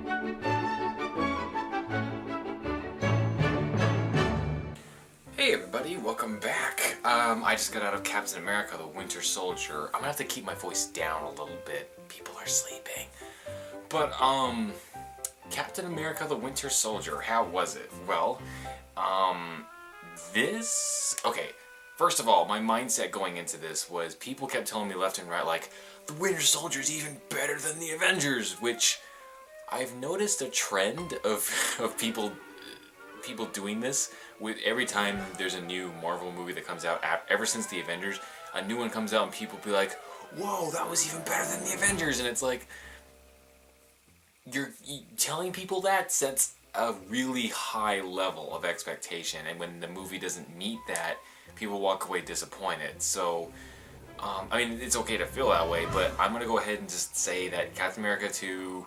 Hey everybody, welcome back. I just got out of Captain America, the Winter Soldier. I'm gonna have to keep my voice down a little bit. People are sleeping. But, Captain America, the Winter Soldier, how was it? Well, okay, first of all, my mindset going into this was people kept telling me left and right, like, the Winter Soldier is even better than the Avengers, which I've noticed a trend of people doing this with every time there's a new Marvel movie that comes out. Ever since the Avengers, a new one comes out and people be like, whoa, that was even better than the Avengers. And it's like, you're telling people that sets a really high level of expectation, and when the movie doesn't meet that, people walk away disappointed. So I mean, it's okay to feel that way, but I'm gonna go ahead and just say that Captain America 2,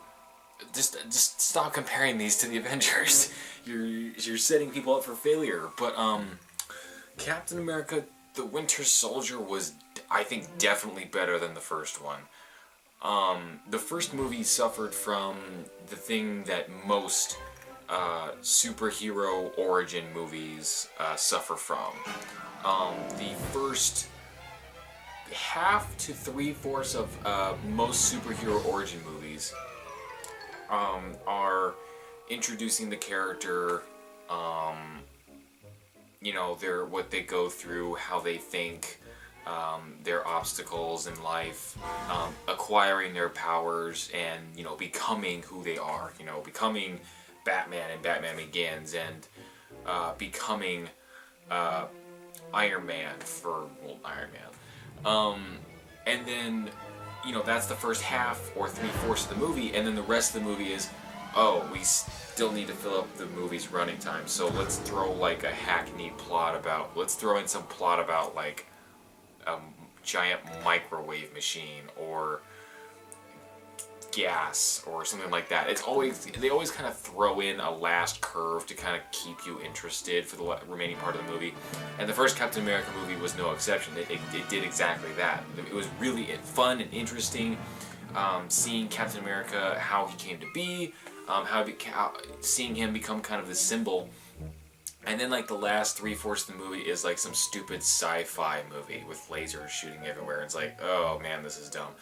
just stop comparing these to the Avengers. You're setting people up for failure. But Captain America: The Winter Soldier was, I think, definitely better than the first one. The first movie suffered from the thing that most superhero origin movies suffer from. The first half to 3/4 of most superhero origin movies are introducing the character, what they go through, how they think, their obstacles in life, acquiring their powers, and, becoming who they are, becoming Batman and Batman Begins, and becoming Iron Man. And then, that's the first half or 3/4 of the movie, and then the rest of the movie is, oh, we still need to fill up the movie's running time, so let's throw like a hackneyed plot about, let's throw in some plot about like a giant microwave machine or gas or something like that. They always kind of throw in a last curve to kind of keep you interested for the remaining part of the movie. And the first Captain America movie was no exception. It did exactly that. It was really fun and interesting, seeing Captain America, how he came to be, seeing him become kind of the symbol. And then like the last 3/4 of the movie is like some stupid sci-fi movie with lasers shooting everywhere. It's like, oh man, this is dumb.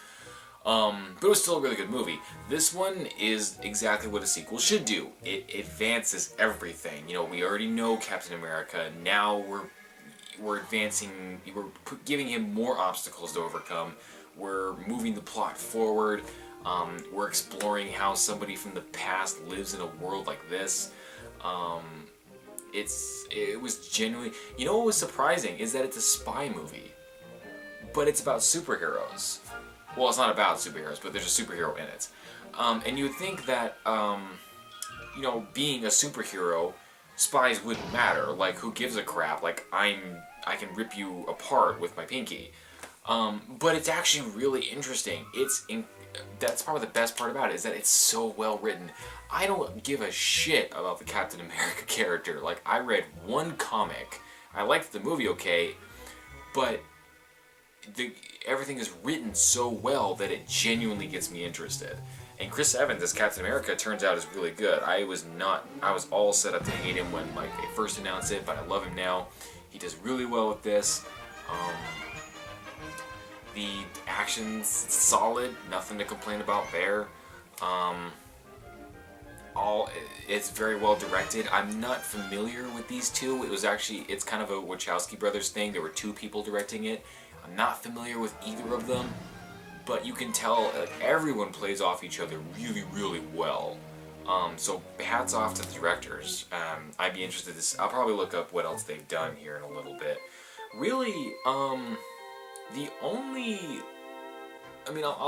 But it was still a really good movie. This one is exactly what a sequel should do. It advances everything. We already know Captain America. Now we're advancing. We're giving him more obstacles to overcome. We're moving the plot forward. We're exploring how somebody from the past lives in a world like this. It was genuinely. What was surprising is that it's a spy movie, but it's about superheroes. Well, it's not about superheroes, but there's a superhero in it. And you would think that, being a superhero, spies wouldn't matter. Like, who gives a crap? Like, I can rip you apart with my pinky. But it's actually really interesting. That's probably the best part about it, is that it's so well written. I don't give a shit about the Captain America character. Like, I read one comic. I liked the movie okay, but everything is written so well that it genuinely gets me interested. And Chris Evans as Captain America turns out is really good. I was all set up to hate him when they first announced it, but I love him now. He does really well with this. The action's solid, nothing to complain about there. It's very well directed. I'm not familiar with these two. It's kind of a Wachowski brothers thing. There were two people directing it. I'm not familiar with either of them, but you can tell everyone plays off each other really, really well. So hats off to the directors. I'd be interested I'll probably look up what else they've done here in a little bit. Really, I'll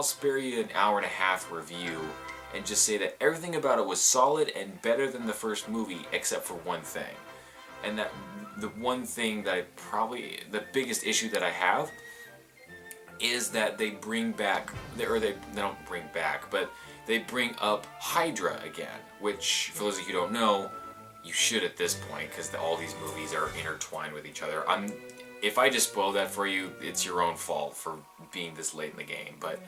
spare you an hour and a half review and just say that everything about it was solid and better than the first movie, except for one thing. And that the one thing that the biggest issue that I have is that they bring back, or they don't bring back, but they bring up Hydra again, which, for those of you who don't know, you should at this point, because all these movies are intertwined with each other. if I just spoiled that for you, it's your own fault for being this late in the game. But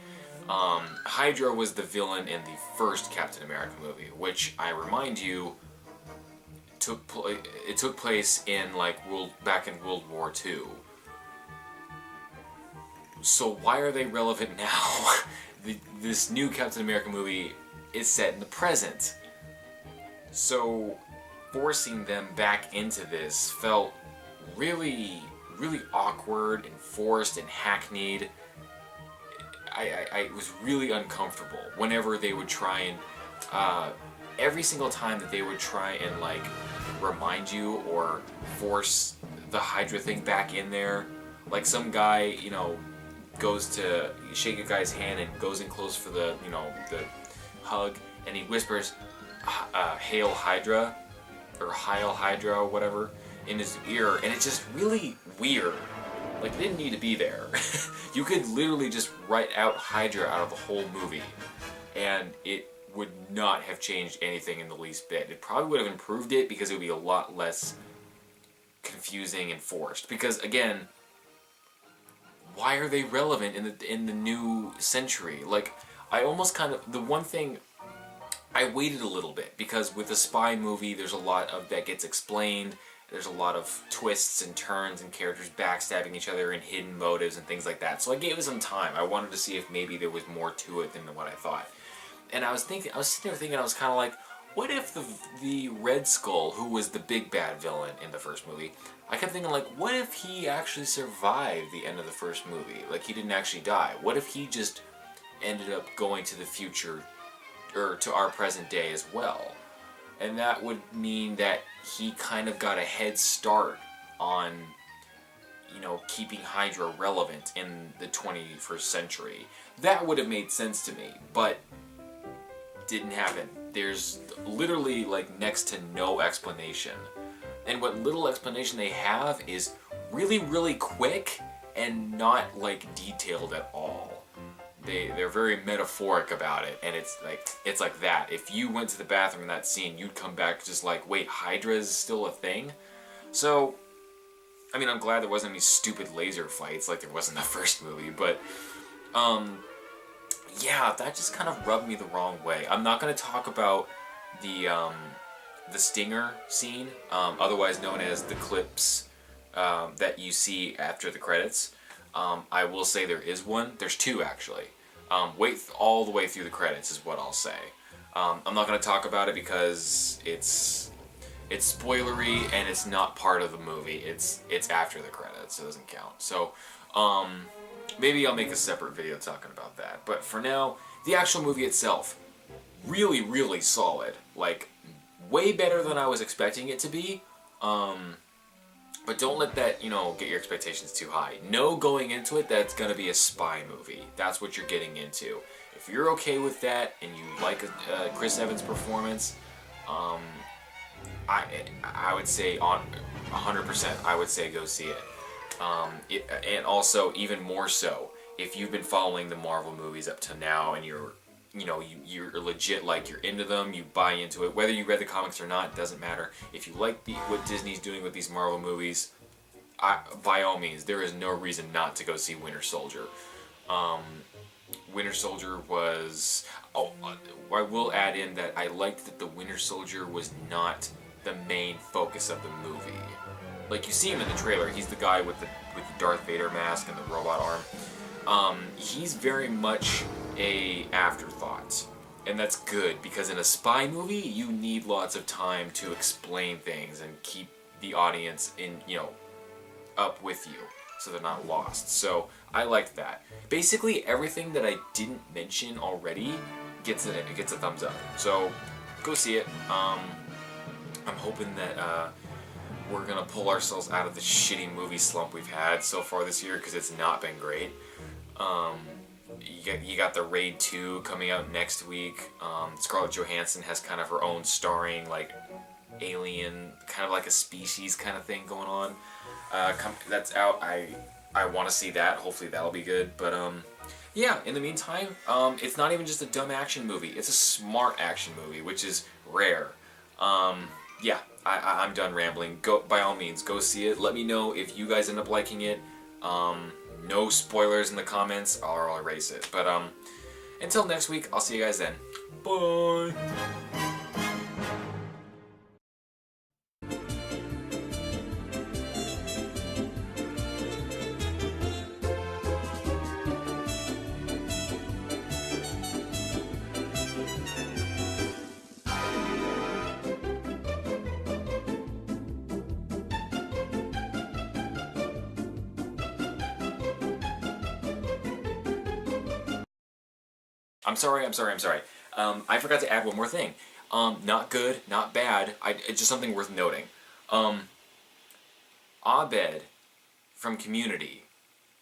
Hydra was the villain in the first Captain America movie, which I remind you took place in like back in World War II. So why are they relevant now? This new Captain America movie is set in the present. So forcing them back into this felt really, really awkward and forced and hackneyed. I was really uncomfortable whenever they would try and every single time that they would try and like remind you or force the Hydra thing back in there. Like some guy, you know, goes to shake a guy's hand and goes in close for the, you know, the hug, and he whispers, "Hail Hydra," or "Heil Hydra," or whatever, in his ear, and it's just really weird. Like, it didn't need to be there. You could literally just write out Hydra out of the whole movie, and it would not have changed anything in the least bit. It probably would have improved it because it would be a lot less confusing and forced. Because, again, why are they relevant in the new century? Like, I almost kind of, the one thing, I waited a little bit, because with a spy movie, there's a lot of that gets explained. There's a lot of twists and turns and characters backstabbing each other and hidden motives and things like that. So I gave it some time. I wanted to see if maybe there was more to it than what I thought. And I was sitting there thinking, I was kind of like, what if the Red Skull, who was the big bad villain in the first movie, I kept thinking, like, what if he actually survived the end of the first movie? Like, he didn't actually die. What if he just ended up going to the future, or to our present day as well? And that would mean that he kind of got a head start on, you know, keeping Hydra relevant in the 21st century. That would have made sense to me, but didn't happen. There's literally, like, next to no explanation. And what little explanation they have is really, really quick and not, like, detailed at all. They're very metaphoric about it, and it's like that. If you went to the bathroom in that scene, you'd come back just like, wait, Hydra is still a thing? So, I mean, I'm glad there wasn't any stupid laser fights like there was in the first movie, but, yeah, that just kind of rubbed me the wrong way. I'm not going to talk about the stinger scene, otherwise known as the clips that you see after the credits. I will say there is one. There's two, actually. Wait all the way through the credits is what I'll say. I'm not going to talk about it because it's spoilery and it's not part of the movie. It's after the credits, so it doesn't count. So, maybe I'll make a separate video talking about that. But for now, the actual movie itself, really, really solid. Like, way better than I was expecting it to be. But don't let that, you know, get your expectations too high. Know going into it that it's going to be a spy movie. That's what you're getting into. If you're okay with that and you like Chris Evans' performance, I would say 100%, I would say go see it. And also, even more so, if you've been following the Marvel movies up to now and you're legit, like, you're into them, you buy into it, whether you read the comics or not, doesn't matter. If you like what Disney's doing with these Marvel movies, by all means, there is no reason not to go see Winter Soldier. Winter Soldier was... I will add in that I liked that the Winter Soldier was not the main focus of the movie. Like, you see him in the trailer, he's the guy with the Darth Vader mask and the robot arm. He's very much a afterthought, and that's good, because in a spy movie you need lots of time to explain things and keep the audience up with you so they're not lost. So I liked that. Basically everything that I didn't mention already gets a thumbs up, so go see it. I'm hoping that we're gonna pull ourselves out of the shitty movie slump we've had so far this year, because it's not been great. You got the Raid 2 coming out next week. Scarlett Johansson has kind of her own starring, like, alien, kind of like a species kind of thing going on. That's out. I want to see that. Hopefully that'll be good. But, yeah, in the meantime, it's not even just a dumb action movie. It's a smart action movie, which is rare. yeah, I'm done rambling. Go, by all means, go see it. Let me know if you guys end up liking it. No spoilers in the comments, or I'll erase it. But until next week, I'll see you guys then. Bye. I'm sorry. I forgot to add one more thing. Not good, not bad. It's just something worth noting. Abed from Community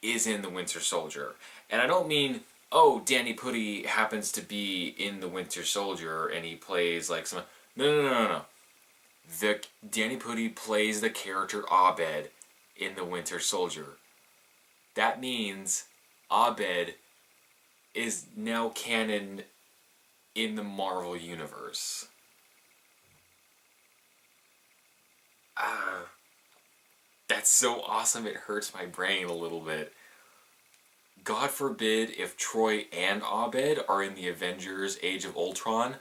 is in The Winter Soldier. And I don't mean, oh, Danny Pudi happens to be in The Winter Soldier and he plays like some... No. Danny Pudi plays the character Abed in The Winter Soldier. That means Abed is now canon in the Marvel Universe. That's so awesome, it hurts my brain a little bit. God forbid if Troy and Abed are in the Avengers Age of Ultron.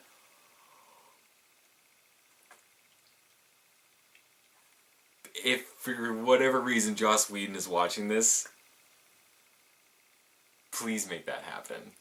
If for whatever reason Joss Whedon is watching this, please make that happen.